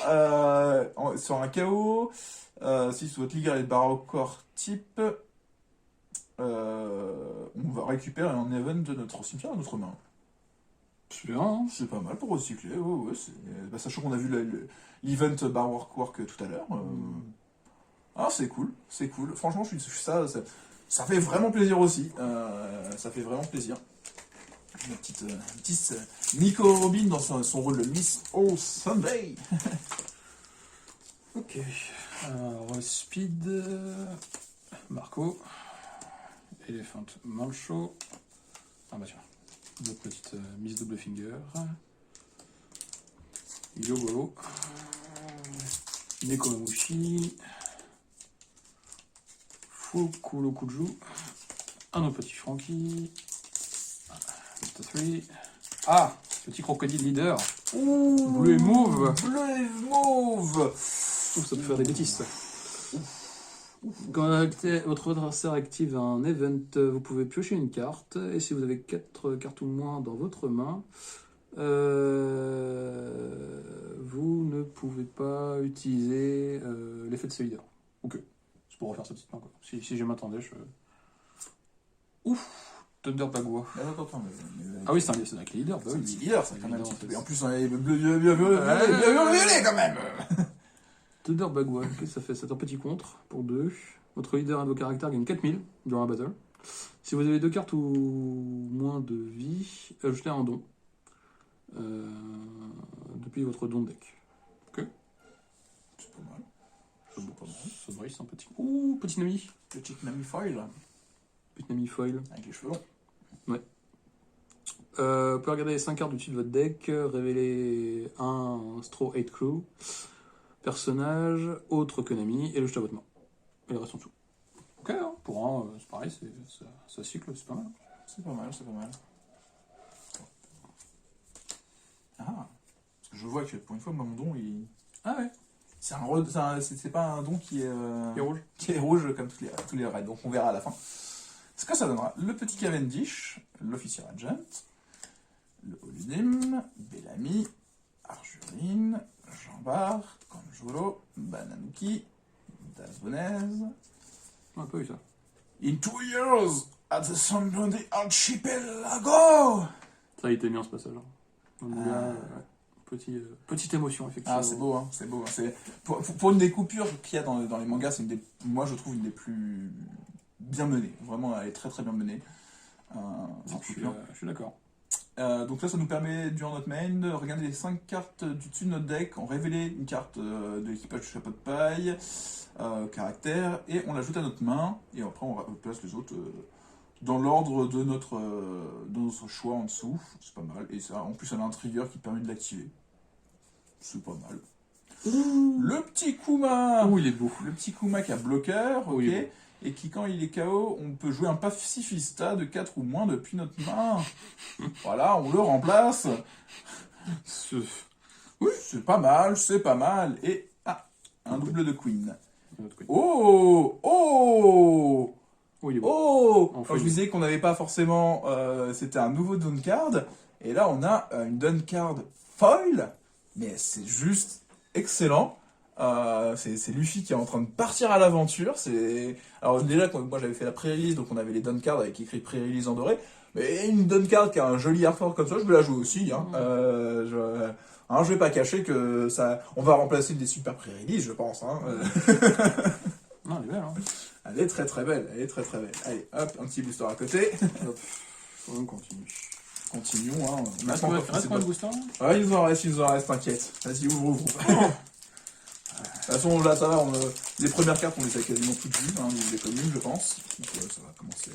sur un KO. Si sous votre ligue est Barocore type, on va récupérer un event de notre cimetière à notre main. Super, hein. C'est pas mal pour recycler. Ouais, sachant qu'on a vu l'event Baroque tout à l'heure. Ah, c'est cool, c'est cool. Franchement, ça fait vraiment plaisir aussi. Ça fait vraiment plaisir. La petite Nico Robin dans son rôle de Miss All Sunday. Ok. Alors, Speed, Marco, Elephant Mancho. Ah bah tiens, notre petite Miss Double Finger. Yogoro. Nekomamushi. Fukurokuju. Un autre petit Frankie. Dr. 3. Ah, petit crocodile leader. Ouh, Bleu et mauve. Bleu et mauve. Ouf, ça peut faire des bêtises, ça. Quand votre adversaire active un event, vous pouvez piocher une carte. Et si vous avez 4 cartes ou moins dans votre main, vous ne pouvez pas utiliser l'effet de ce leader. Ok, c'est pour refaire sa petite main, quoi. Si je m'attendais, Ouf, Thunder Bagua. Attends, Ah oui, c'est un leader. Bah c'est un oui, petit leader, ça, quand même. évidemment, Et en plus, on est violet, quand même. Thunder Bagua, qu'est-ce que ça fait? C'est un petit contre pour 2. Votre leader et vos caractères gagnent 4000 durant la battle. Si vous avez 2 cartes ou moins de vie, ajoutez un don depuis votre don de deck. Ok. C'est pas mal. Ça brille sympathique. Ouh, petit Nami. Petit Nami foil. Petit Nami foil. Avec les cheveux longs. Ouais. Vous pouvez regarder les 5 cartes du dessus de votre deck, révéler un Straw 8 Crew, personnage, autre que Nami, et le jeter à votre main. Et le reste en dessous. Ok, hein, pour un, c'est pareil, ça cycle, c'est pas mal. C'est pas mal. Ah, parce que je vois que pour une fois, moi, mon don, il... Ah ouais. C'est pas un don qui est... Qui est rouge. Qui est rouge comme tous les raids, donc on verra à la fin. Ce que ça donnera, le petit Cavendish, l'Officier Agent, le Oludim, Bellamy, Arjurine, Jambar, Kanjuro, Bananuki, Dazbonez. On a pas eu ça. In 2 years, at the Sunbloody Archipelago! Ça a été mis en ce passage. Ouais. Petite émotion, effectivement. Ah, c'est beau, hein, c'est beau. C'est... Pour une des coupures qu'il y a dans les mangas, moi je trouve une des plus bien menées. Vraiment, elle est très très bien menée. Je suis d'accord. Donc là, ça nous permet, durant notre main, de regarder les 5 cartes du dessus de notre deck, en révéler une carte de l'équipage du chapeau de paille, caractère, et on l'ajoute à notre main, et après on place les autres dans l'ordre de notre choix en dessous. C'est pas mal. Et ça, en plus, elle a un trigger qui permet de l'activer. C'est pas mal. Le petit Kuma. Ouh, il est beau. Le petit Kuma qui a bloqueur, ok. Oui. Et qui, quand il est KO, on peut jouer un pacifista de 4 ou moins depuis notre main. Voilà, on le remplace. Oui, c'est pas mal. Et, un double de Queen. Oh, il est beau. Oh, Enfin, quand je disais qu'on n'avait pas forcément... c'était un nouveau Dawn Card. Et là, on a une Dawn Card foil. Mais c'est juste excellent. C'est Luffy qui est en train de partir à l'aventure. Alors déjà, moi j'avais fait la pré-release, donc on avait les Dawn Cards avec écrit pré-release en doré. Mais une Dawn Card qui a un joli artwork comme ça, je vais la jouer aussi. Hein. Je vais pas cacher que ça... On va remplacer des super pré-release, je pense. Hein. Non, elle est belle, hein. Elle est très très belle. Allez, hop, un petit booster à côté. Hop, on continue. Continuons. Hein. Reste combien de boosters? Ouais, il nous en reste, t'inquiète. Vas-y, ouvre. De toute façon, là, ça va, les premières cartes, on les a quasiment toutes vues, hein, les communes, je pense. Donc, ça va commencer.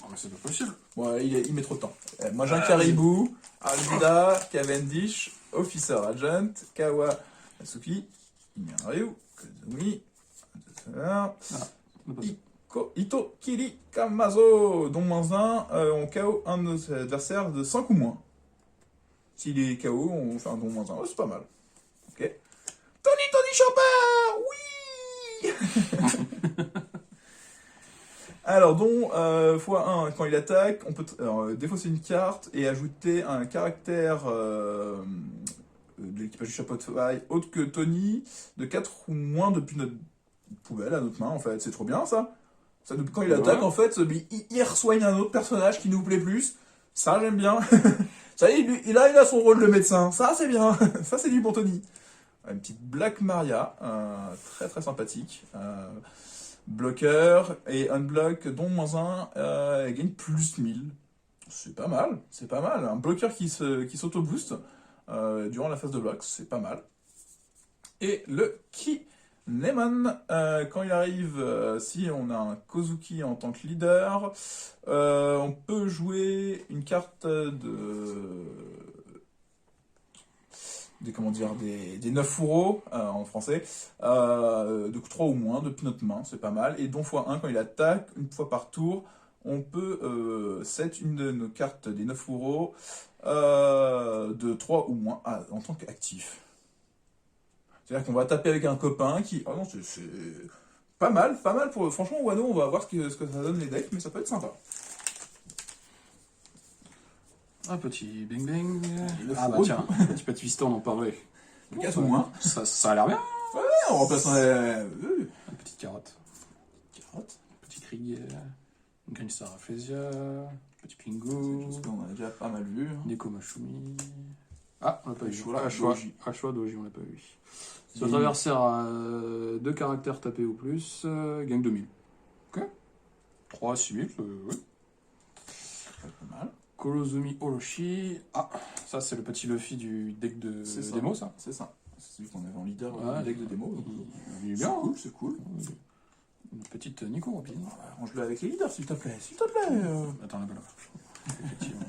Oh, mais c'est pas possible. Ouais, il met trop de temps. Moi, j'ai un Caribou, Alvida, Cavendish, Officer Agent, Kawa, Asuki, Imirayu, Kozumi, Ito, Kiri, Kamazo, dont -1, on KO un de nos adversaires de 5 ou moins. S'il est KO, on fait un don -1. Oh, c'est pas mal. Ok. Tony Chopper, oui. Alors, dont x1, quand il attaque, on peut défausser une carte et ajouter un caractère de l'équipage du chapeau de faille autre que Tony, de 4 ou moins depuis notre poubelle à notre main, en fait. C'est trop bien, ça. Ça, quand il attaque, en fait, il resoigne un autre personnage qui nous plaît plus. Ça, j'aime bien. Ça y est, il a son rôle de médecin. Ça, c'est bien. Ça, c'est du bon Tony. Une petite Black Maria, très très sympathique. Bloqueur et unblock, dont -1, elle gagne plus 1000. C'est pas mal, c'est pas mal. Un bloqueur qui s'auto-boost durant la phase de bloc, c'est pas mal. Et le Kinemon, quand il arrive, si on a un Kozuki en tant que leader, on peut jouer une carte des 9 fourreaux en français, de 3 ou moins depuis notre main, c'est pas mal. Et dont x1, quand il attaque, une fois par tour, on peut set une de nos cartes des 9 fourreaux de 3 ou moins en tant qu'actif. C'est-à-dire qu'on va taper avec un copain qui... Oh non, c'est pas mal pour... Franchement, Wano, on va voir ce que ça donne les decks, mais ça peut être sympa. Un petit bing bing. Le Ah bah fourreau, tiens, petit pas twist, on en parlait. Le casse au moins. Ça a l'air bien. Ouais, en remplaçant les... Une petite carotte. Carotte. Petit Krieg. Une Green Star Rafflesia. Petit Pingu. Parce qu'on a déjà pas mal vu. Neko Mashumi. Ah, on l'a pas vu. Doji. Ashwa Doji, on l'a pas vu. Si votre adversaire a 2 caractères tapés ou plus, gagne 2000. Ok. 3 6000, ouais. Pas mal. Kurozumi Orochi. Ah, ça c'est le petit Luffy du deck de démo, ça. C'est ça. C'est celui qu'on avait en leader Ouais, du deck de démo. Il est bien, hein. C'est cool. Une petite Nico Robin. Range-le avec les leaders, s'il te plaît. S'il te plaît. Attends, là-bas, là. Effectivement.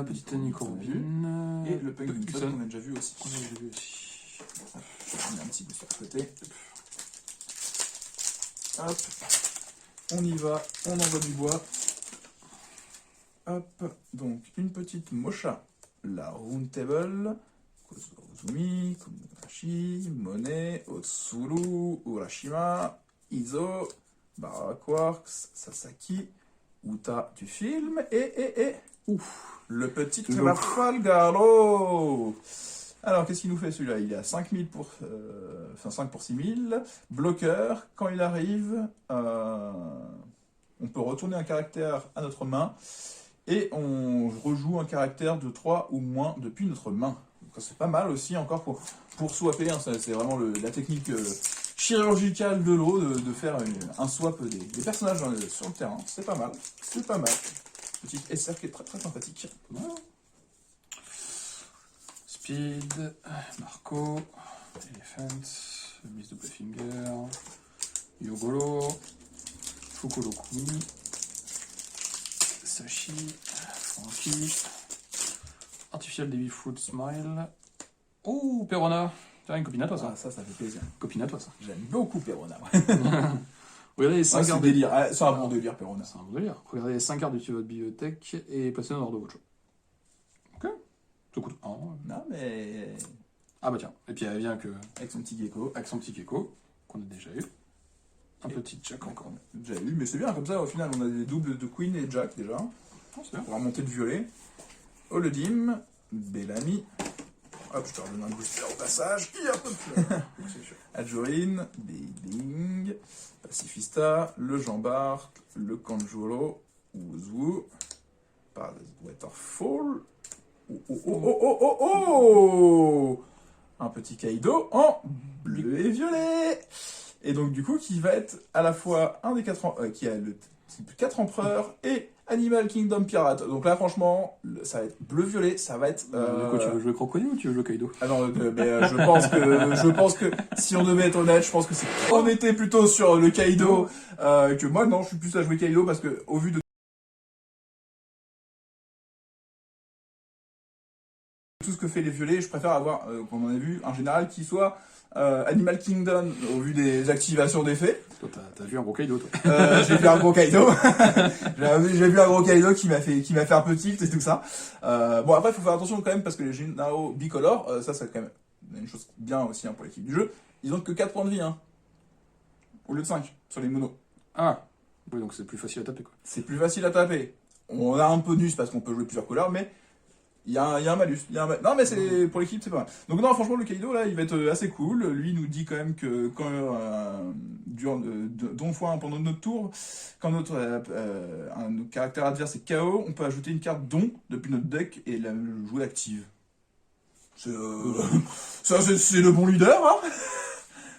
Petite Nico Robin. Et le Penguin Tucson. Sun qu'on a déjà vu aussi. On a déjà vu aussi. On a un petit booster à côté. Hop. On y va. On envoie du bois. Hop. Donc, une petite Mocha. La Rune Table. Kozurozumi, Komunashi, Monet, Otsuru, Urashima, Izo, Baraquarks, Sasaki, Uta du film, et ouf, le petit Trafalgaro. Alors, qu'est-ce qu'il nous fait celui-là? Il est à 5000 pour... 5 pour 6000. Bloqueur, quand il arrive, on peut retourner un caractère à notre main, et on rejoue un caractère de 3 ou moins depuis notre main. C'est pas mal aussi encore pour swapper, hein. C'est vraiment la technique chirurgicale de l'eau de faire un swap des personnages sur le terrain. C'est pas mal, c'est pas mal. Petite SR qui est très très sympathique. Voilà. Speed, Marco, Elephant, Miss Doublefinger, Yogolo, Fukurokumi, Sashi, Frankie, Artificial Devil Fruit Smile. Oh, Perona. Tiens, une copine à toi, ça. Ah, ça fait plaisir. Copine à toi, ça. J'aime beaucoup Perona. Regardez les 5 c'est cartes. délire. C'est un bon délire, Perona. C'est un bon délire. Regardez les 5 cartes de votre bibliothèque et placez dans l'ordre de votre choix. Ok. Ça coûte 1. Non, mais... Ah bah tiens. Et puis elle vient que... Avec son petit gecko. Avec son petit gecko, qu'on a déjà eu. Un petit Jack encore. On a déjà eu, mais c'est bien, comme ça, au final, on a des doubles de Queen et Jack, déjà. Oh, c'est bien. On va remonter le violet. Olodim, Bellamy. Hop, je te redonne un booster au passage. Et hop, Adjorin, Beiding, Pacifista, le Jean-Bart, le Kanjuro, Wuzu, Waterfall. Oh, un petit Kaido en bleu et violet. Et donc, du coup, qui va être à la fois un des 4 qui a le type 4 empereurs et Animal Kingdom Pirate. Donc là, franchement, ça va être bleu-violet, ça va être... Du coup, tu veux jouer Crocodile ou tu veux jouer Kaido? Ah non, mais je pense que si on devait être honnête, je pense que c'est... On était plutôt sur le Kaido, que moi, non, je suis plus à jouer Kaido, parce que au vu de tout ce que fait les violets, je préfère avoir, comme on a vu, un général qui soit Animal Kingdom, au vu des activations d'effets. Toi, t'as vu un gros Kaido, toi. J'ai vu un gros Kaido. J'ai vu un gros Kaido qui m'a fait un peu tilt et tout ça. Bon, après, il faut faire attention quand même, parce que les généraux bicolores, ça c'est quand même une chose bien aussi, hein, pour l'équipe du jeu, ils ont que 4 points de vie, hein, au lieu de 5 sur les monos. Ah, oui, donc c'est plus facile à taper, quoi. C'est plus facile à taper. On a un bonus parce qu'on peut jouer plusieurs couleurs, mais il y a un malus. Non, mais c'est pour l'équipe, c'est pas mal. Donc non, franchement, le Kaido, là, il va être assez cool. Lui, il nous dit quand même que quand donc fois pendant notre tour, quand notre caractère adverse est KO, on peut ajouter une carte don depuis notre deck et la jouer active. C'est ça, c'est le bon leader, hein.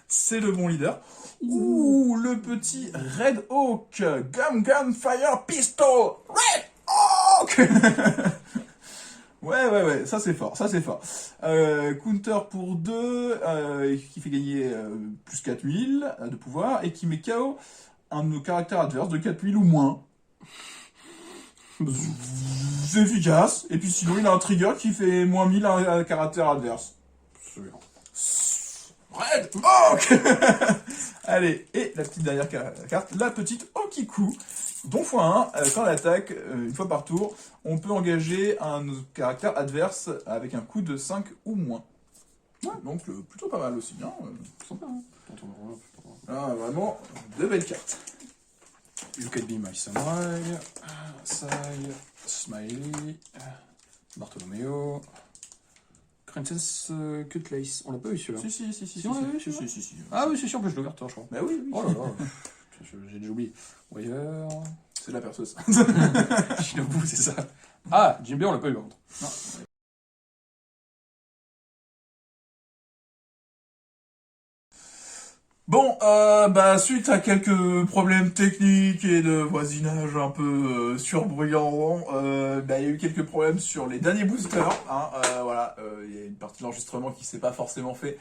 C'est le bon leader. Ouh, le petit Red Hawk, Gum Fire Pistol, Red Hawk. Ouais, ça c'est fort, ça c'est fort. Counter pour 2, qui fait gagner plus 4000 de pouvoir, et qui met KO un de nos caractères adverses de 4000 ou moins. C'est efficace, et puis sinon il a un trigger qui fait moins 1000 à un caractère adverse. Red Hawk. Allez, et la petite dernière carte, la petite Okiku. Don x1, quand elle attaque, une fois par tour, on peut engager un caractère adverse avec un coût de 5 ou moins. Ouais, donc plutôt pas mal aussi, hein. Sympa, hein. Ah, vraiment, de belles cartes. Look at be my samurai, Sai, Smiley, Bartolomeo, Princess Cutlace. On l'a pas eu celui-là. Si, on l'a vu, si. Ah oui, c'est sûr que je l'ai ouvert, je crois. Bah oui. Oh là là, j'ai déjà oublié. Warrior. C'est la perceuse. Shinobu, c'est ça. Ah, Jinbei, on l'a pas eu, par contre. Non. Bon, suite à quelques problèmes techniques et de voisinage un peu surbruyant, il y a eu quelques problèmes sur les derniers boosters. Hein, voilà, il y a une partie de l'enregistrement qui s'est pas forcément fait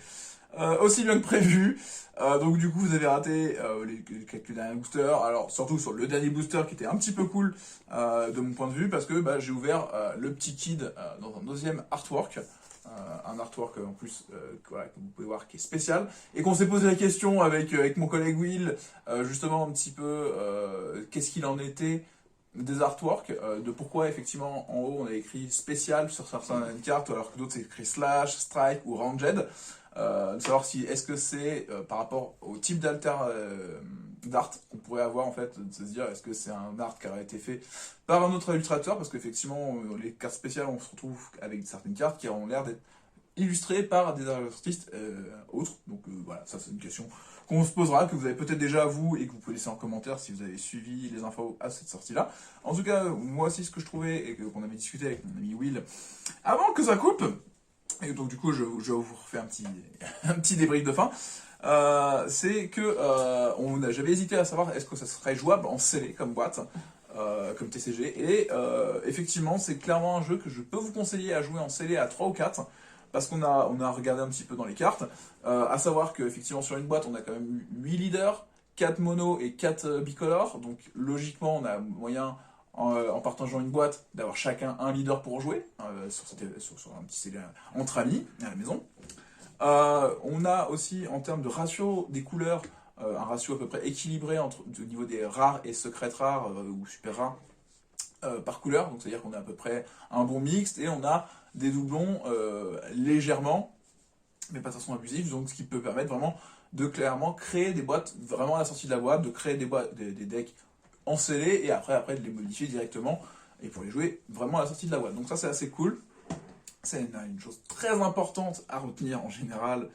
aussi bien que prévu. Donc du coup, vous avez raté les quelques derniers boosters. Alors surtout sur le dernier booster qui était un petit peu cool de mon point de vue parce que j'ai ouvert le petit kid dans un deuxième artwork. Un artwork en plus voilà, que vous pouvez voir qui est spécial et qu'on s'est posé la question avec mon collègue Will justement un petit peu qu'est-ce qu'il en était des artworks, de pourquoi effectivement en haut on a écrit spécial sur certaines cartes alors que d'autres c'est écrit slash, strike ou ranged, de savoir si est-ce que c'est par rapport au type d'art qu'on pourrait avoir en fait, de se dire est-ce que c'est un art qui aurait été fait par un autre illustrateur, parce qu'effectivement les cartes spéciales on se retrouve avec certaines cartes qui ont l'air d'être illustrées par des artistes autres, donc voilà, ça c'est une question qu'on se posera, que vous avez peut-être déjà vous et que vous pouvez laisser en commentaire si vous avez suivi les infos à cette sortie-là. En tout cas, moi aussi ce que je trouvais et qu'on avait discuté avec mon ami Will avant que ça coupe, et donc du coup je vous refais un petit débrief de fin, c'est que j'avais hésité à savoir est-ce que ça serait jouable en scellé comme boîte, comme TCG, et effectivement c'est clairement un jeu que je peux vous conseiller à jouer en scellé à 3 ou 4, parce qu'on a regardé un petit peu dans les cartes, à savoir qu'effectivement sur une boîte on a quand même 8 leaders, 4 mono et 4 bicolores, donc logiquement on a moyen en partageant une boîte d'avoir chacun un leader pour jouer sur un petit scellé entre amis à la maison. On a aussi en termes de ratio des couleurs un ratio à peu près équilibré au niveau des rares et secrètes rares ou super rares par couleur, donc c'est-à-dire qu'on a à peu près un bon mixte et on a des doublons légèrement, mais pas de façon abusive, donc ce qui peut permettre vraiment de clairement créer des boîtes vraiment à la sortie de la boîte, de créer des decks en scellé et après de les modifier directement et pour les jouer vraiment à la sortie de la boîte. Donc ça c'est assez cool. C'est une chose très importante à retenir en général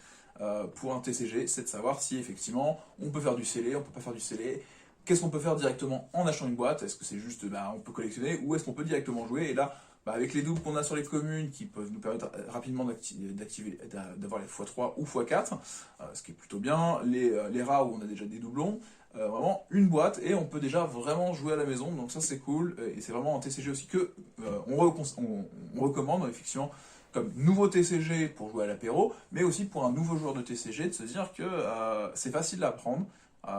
pour un TCG, c'est de savoir si effectivement on peut faire du scellé, on peut pas faire du scellé. Qu'est-ce qu'on peut faire directement en achetant une boîte? Est-ce que c'est juste on peut collectionner ou est-ce qu'on peut directement jouer? Et là, avec les doubles qu'on a sur les communes qui peuvent nous permettre rapidement d'avoir les x3 ou x4, ce qui est plutôt bien, les rares où on a déjà des doublons, vraiment une boîte et on peut déjà vraiment jouer à la maison, donc ça c'est cool, et c'est vraiment un TCG aussi que on recommande effectivement comme nouveau TCG pour jouer à l'apéro, mais aussi pour un nouveau joueur de TCG, de se dire que c'est facile à apprendre,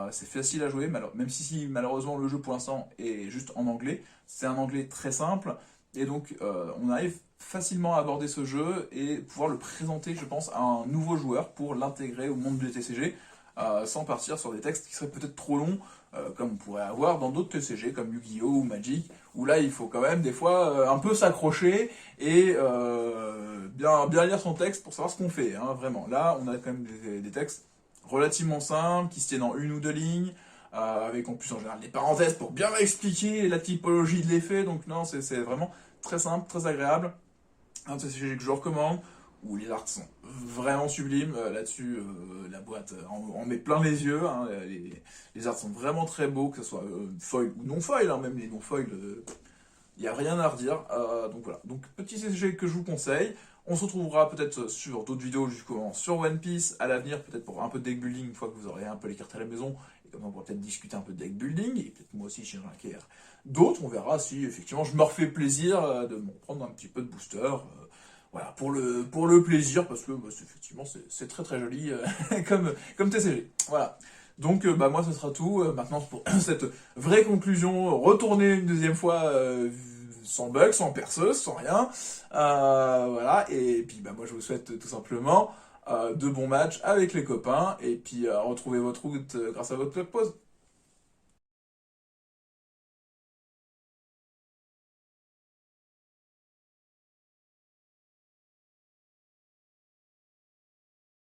c'est facile à jouer, même si malheureusement le jeu pour l'instant est juste en anglais, c'est un anglais très simple, et donc on arrive facilement à aborder ce jeu et pouvoir le présenter, je pense, à un nouveau joueur pour l'intégrer au monde du TCG, sans partir sur des textes qui seraient peut-être trop longs, comme on pourrait avoir dans d'autres TCG comme Yu-Gi-Oh! Ou Magic, où là il faut quand même des fois un peu s'accrocher et bien lire son texte pour savoir ce qu'on fait, hein, vraiment. Là on a quand même des textes relativement simples, qui se tiennent en une ou deux lignes, avec en plus en général des parenthèses pour bien expliquer la typologie de l'effet. Donc non, c'est vraiment très simple, très agréable. Un TCG que je recommande, où les arts sont vraiment sublimes. Là-dessus, la boîte en met plein les yeux. Hein. Les arts sont vraiment très beaux, que ce soit foil ou non foil, hein. Même les non foil, il n'y a rien à redire. Donc voilà, donc petit CG que je vous conseille. On se retrouvera peut-être sur d'autres vidéos justement sur One Piece à l'avenir, peut-être pour un peu de deck building une fois que vous aurez un peu les cartes à la maison. Et comme on pourra peut-être discuter un peu de deck building, et peut-être moi aussi chez Rinker. D'autres, on verra si effectivement je me refais plaisir de m'en prendre un petit peu de booster. Voilà, pour le plaisir, parce que bah, effectivement c'est très très joli comme TCG. Voilà. Donc bah, moi ce sera tout. Maintenant pour cette vraie conclusion, retourner une deuxième fois sans bug, sans perceuse, sans rien. Voilà, et puis bah, moi je vous souhaite tout simplement de bons matchs avec les copains, et puis retrouvez votre route grâce à votre club pause.